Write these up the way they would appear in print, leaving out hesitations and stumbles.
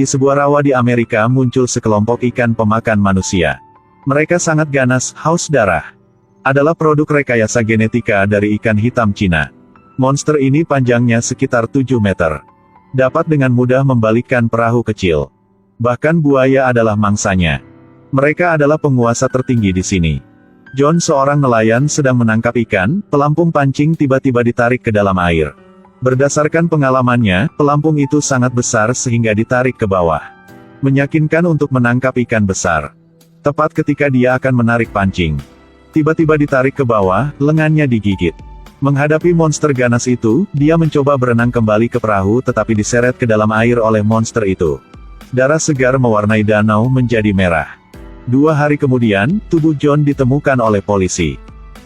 Di sebuah rawa di Amerika muncul sekelompok ikan pemakan manusia. Mereka sangat ganas, haus darah. Adalah produk rekayasa genetika dari ikan hitam Cina. Monster ini panjangnya sekitar 7 meter. Dapat dengan mudah membalikkan perahu kecil. Bahkan buaya adalah mangsanya. Mereka adalah penguasa tertinggi di sini. John, seorang nelayan sedang menangkap ikan, pelampung pancing tiba-tiba ditarik ke dalam air. Berdasarkan pengalamannya, pelampung itu sangat besar sehingga ditarik ke bawah. Meyakinkan untuk menangkap ikan besar. Tepat ketika dia akan menarik pancing. Tiba-tiba ditarik ke bawah, lengannya digigit. Menghadapi monster ganas itu, dia mencoba berenang kembali ke perahu tetapi diseret ke dalam air oleh monster itu. Darah segar mewarnai danau menjadi merah. 2 hari kemudian, tubuh John ditemukan oleh polisi.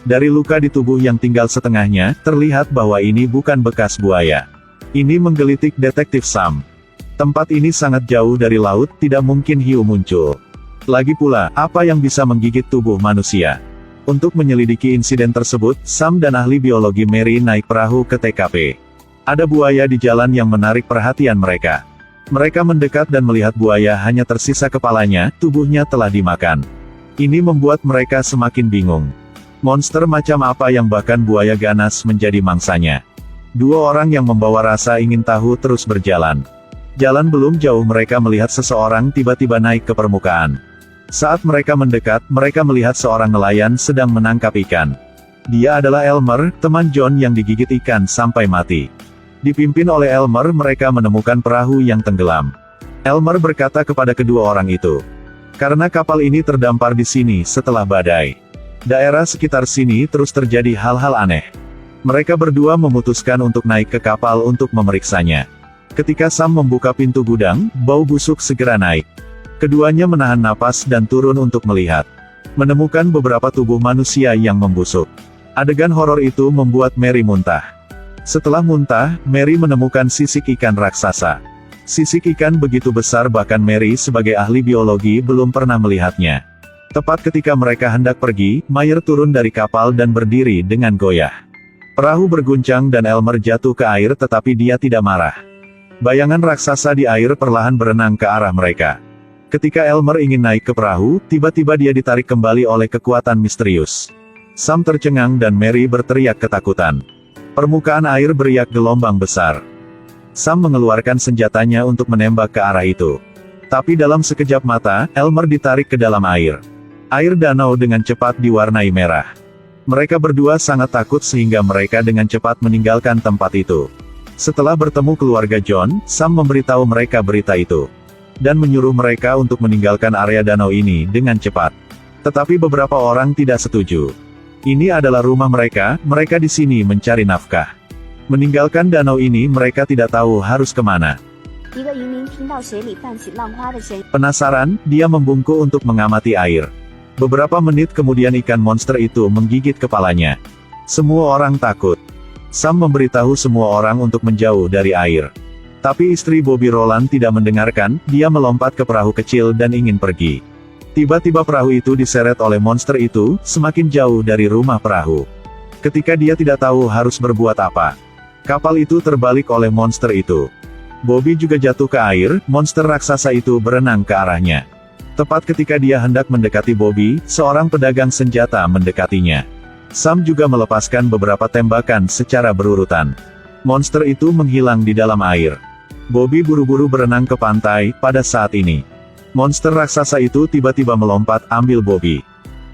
Dari luka di tubuh yang tinggal setengahnya, terlihat bahwa ini bukan bekas buaya. Ini menggelitik detektif Sam. Tempat ini sangat jauh dari laut, tidak mungkin hiu muncul. Lagi pula, apa yang bisa menggigit tubuh manusia? Untuk menyelidiki insiden tersebut, Sam dan ahli biologi Mary naik perahu ke TKP. Ada buaya di jalan yang menarik perhatian mereka. Mereka mendekat dan melihat buaya hanya tersisa kepalanya, tubuhnya telah dimakan. Ini membuat mereka semakin bingung. Monster macam apa yang bahkan buaya ganas menjadi mangsanya? 2 orang yang membawa rasa ingin tahu terus berjalan. Jalan belum jauh mereka melihat seseorang tiba-tiba naik ke permukaan. Saat mereka mendekat, mereka melihat seorang nelayan sedang menangkap ikan. Dia adalah Elmer, teman John yang digigit ikan sampai mati. Dipimpin oleh Elmer, mereka menemukan perahu yang tenggelam. Elmer berkata kepada kedua orang itu, "Karena kapal ini terdampar di sini setelah badai. Daerah sekitar sini terus terjadi hal-hal aneh." Mereka berdua memutuskan untuk naik ke kapal untuk memeriksanya. Ketika Sam membuka pintu gudang, bau busuk segera naik. Keduanya menahan napas dan turun untuk melihat. Menemukan beberapa tubuh manusia yang membusuk. Adegan horor itu membuat Mary muntah. Setelah muntah, Mary menemukan sisik ikan raksasa. Sisik ikan begitu besar bahkan Mary sebagai ahli biologi belum pernah melihatnya. Tepat ketika mereka hendak pergi, Mayer turun dari kapal dan berdiri dengan goyah. Perahu berguncang dan Elmer jatuh ke air tetapi dia tidak marah. Bayangan raksasa di air perlahan berenang ke arah mereka. Ketika Elmer ingin naik ke perahu, tiba-tiba dia ditarik kembali oleh kekuatan misterius. Sam tercengang dan Mary berteriak ketakutan. Permukaan air beriak gelombang besar. Sam mengeluarkan senjatanya untuk menembak ke arah itu. Tapi dalam sekejap mata, Elmer ditarik ke dalam air. Air danau dengan cepat diwarnai merah. Mereka berdua sangat takut sehingga mereka dengan cepat meninggalkan tempat itu. Setelah bertemu keluarga John, Sam memberitahu mereka berita itu. Dan menyuruh mereka untuk meninggalkan area danau ini dengan cepat. Tetapi beberapa orang tidak setuju. Ini adalah rumah mereka di sini mencari nafkah. Meninggalkan danau ini mereka tidak tahu harus kemana. Penasaran, dia membungkuk untuk mengamati air. Beberapa menit kemudian ikan monster itu menggigit kepalanya. Semua orang takut. Sam memberitahu semua orang untuk menjauh dari air. Tapi istri Bobby Roland tidak mendengarkan, dia melompat ke perahu kecil dan ingin pergi. Tiba-tiba perahu itu diseret oleh monster itu, semakin jauh dari rumah perahu. Ketika dia tidak tahu harus berbuat apa, kapal itu terbalik oleh monster itu. Bobby juga jatuh ke air, monster raksasa itu berenang ke arahnya. Tepat ketika dia hendak mendekati Bobby, seorang pedagang senjata mendekatinya. Sam juga melepaskan beberapa tembakan secara berurutan. Monster itu menghilang di dalam air. Bobby buru-buru berenang ke pantai, pada saat ini. Monster raksasa itu tiba-tiba melompat, ambil Bobby.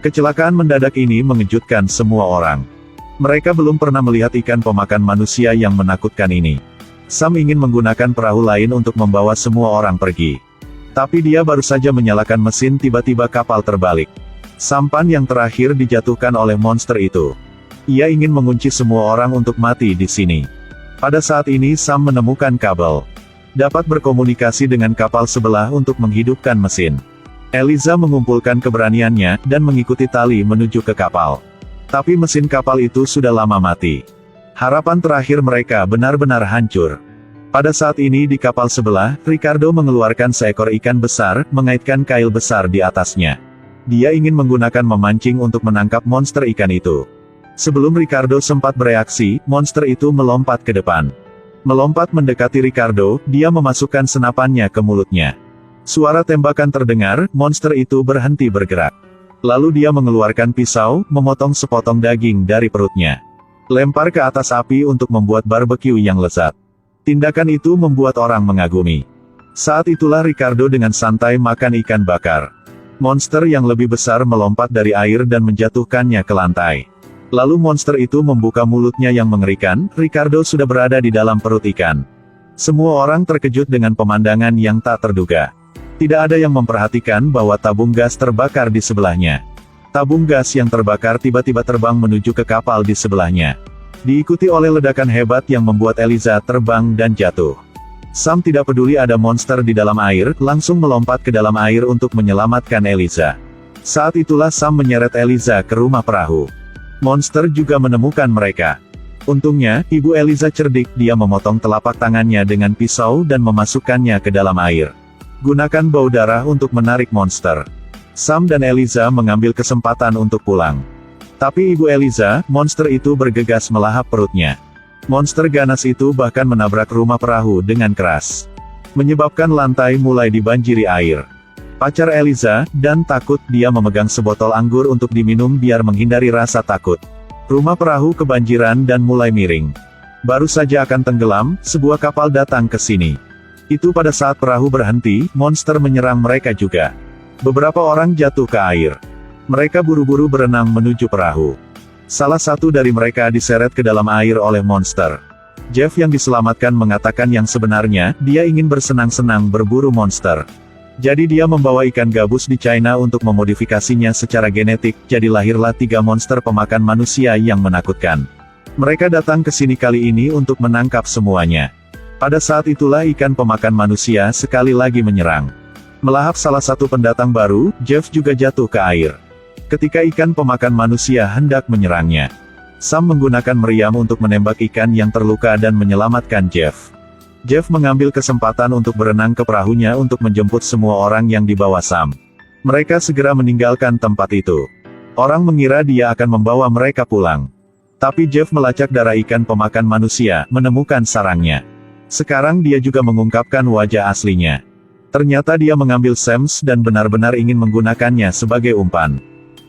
Kecelakaan mendadak ini mengejutkan semua orang. Mereka belum pernah melihat ikan pemakan manusia yang menakutkan ini. Sam ingin menggunakan perahu lain untuk membawa semua orang pergi. Tapi dia baru saja menyalakan mesin tiba-tiba kapal terbalik. Sampan yang terakhir dijatuhkan oleh monster itu. Ia ingin mengunci semua orang untuk mati di sini. Pada saat ini Sam menemukan kabel. Dapat berkomunikasi dengan kapal sebelah untuk menghidupkan mesin. Eliza mengumpulkan keberaniannya, dan mengikuti tali menuju ke kapal. Tapi mesin kapal itu sudah lama mati. Harapan terakhir mereka benar-benar hancur. Pada saat ini di kapal sebelah, Ricardo mengeluarkan seekor ikan besar, mengaitkan kail besar di atasnya. Dia ingin menggunakan memancing untuk menangkap monster ikan itu. Sebelum Ricardo sempat bereaksi, monster itu melompat ke depan. Melompat mendekati Ricardo, dia memasukkan senapannya ke mulutnya. Suara tembakan terdengar, monster itu berhenti bergerak. Lalu dia mengeluarkan pisau, memotong sepotong daging dari perutnya. Lempar ke atas api untuk membuat barbeque yang lezat. Tindakan itu membuat orang mengagumi. Saat itulah Ricardo dengan santai makan ikan bakar. Monster yang lebih besar melompat dari air dan menjatuhkannya ke lantai. Lalu monster itu membuka mulutnya yang mengerikan, Ricardo sudah berada di dalam perut ikan. Semua orang terkejut dengan pemandangan yang tak terduga. Tidak ada yang memperhatikan bahwa tabung gas terbakar di sebelahnya. Tabung gas yang terbakar tiba-tiba terbang menuju ke kapal di sebelahnya. Diikuti oleh ledakan hebat yang membuat Eliza terbang dan jatuh. Sam tidak peduli ada monster di dalam air, langsung melompat ke dalam air untuk menyelamatkan Eliza. Saat itulah Sam menyeret Eliza ke rumah perahu. Monster juga menemukan mereka. Untungnya, Ibu Eliza cerdik, dia memotong telapak tangannya dengan pisau dan memasukkannya ke dalam air. Gunakan bau darah untuk menarik monster. Sam dan Eliza mengambil kesempatan untuk pulang. Tapi Ibu Eliza, monster itu bergegas melahap perutnya. Monster ganas itu bahkan menabrak rumah perahu dengan keras. Menyebabkan lantai mulai dibanjiri air. Pacar Eliza, dan takut, dia memegang sebotol anggur untuk diminum biar menghindari rasa takut. Rumah perahu kebanjiran dan mulai miring. Baru saja akan tenggelam, sebuah kapal datang ke sini. Itu pada saat perahu berhenti, monster menyerang mereka juga. Beberapa orang jatuh ke air. Mereka buru-buru berenang menuju perahu. Salah satu dari mereka diseret ke dalam air oleh monster. Jeff yang diselamatkan mengatakan yang sebenarnya, dia ingin bersenang-senang berburu monster. Jadi dia membawa ikan gabus di China untuk memodifikasinya secara genetik, jadi lahirlah 3 monster pemakan manusia yang menakutkan. Mereka datang ke sini kali ini untuk menangkap semuanya. Pada saat itulah ikan pemakan manusia sekali lagi menyerang. Melahap salah satu pendatang baru, Jeff juga jatuh ke air. Ketika ikan pemakan manusia hendak menyerangnya, Sam menggunakan meriam untuk menembak ikan yang terluka dan menyelamatkan Jeff. Jeff mengambil kesempatan untuk berenang ke perahunya untuk menjemput semua orang yang dibawa Sam. Mereka segera meninggalkan tempat itu. Orang mengira dia akan membawa mereka pulang. Tapi Jeff melacak darah ikan pemakan manusia, menemukan sarangnya. Sekarang dia juga mengungkapkan wajah aslinya. Ternyata dia mengambil Sams dan benar-benar ingin menggunakannya sebagai umpan.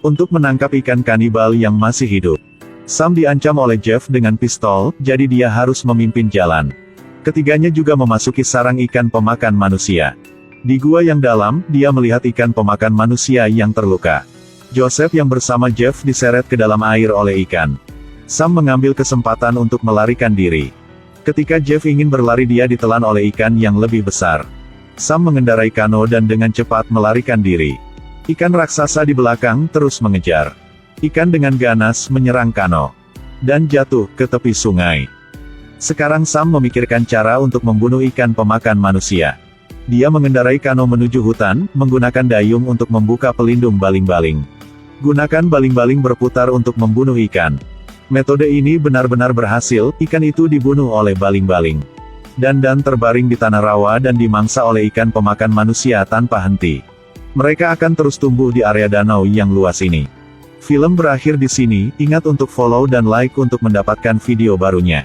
Untuk menangkap ikan kanibal yang masih hidup. Sam diancam oleh Jeff dengan pistol, jadi dia harus memimpin jalan. Ketiganya juga memasuki sarang ikan pemakan manusia. Di gua yang dalam, dia melihat ikan pemakan manusia yang terluka. Joseph yang bersama Jeff diseret ke dalam air oleh ikan. Sam mengambil kesempatan untuk melarikan diri. Ketika Jeff ingin berlari dia ditelan oleh ikan yang lebih besar. Sam mengendarai kano dan dengan cepat melarikan diri. Ikan raksasa di belakang terus mengejar. Ikan dengan ganas menyerang kano. Dan jatuh ke tepi sungai. Sekarang Sam memikirkan cara untuk membunuh ikan pemakan manusia. Dia mengendarai kano menuju hutan, menggunakan dayung untuk membuka pelindung baling-baling. Gunakan baling-baling berputar untuk membunuh ikan. Metode ini benar-benar berhasil, ikan itu dibunuh oleh baling-baling. Dan terbaring di tanah rawa dan dimangsa oleh ikan pemakan manusia tanpa henti. Mereka akan terus tumbuh di area danau yang luas ini. Film berakhir di sini, ingat untuk follow dan like untuk mendapatkan video barunya.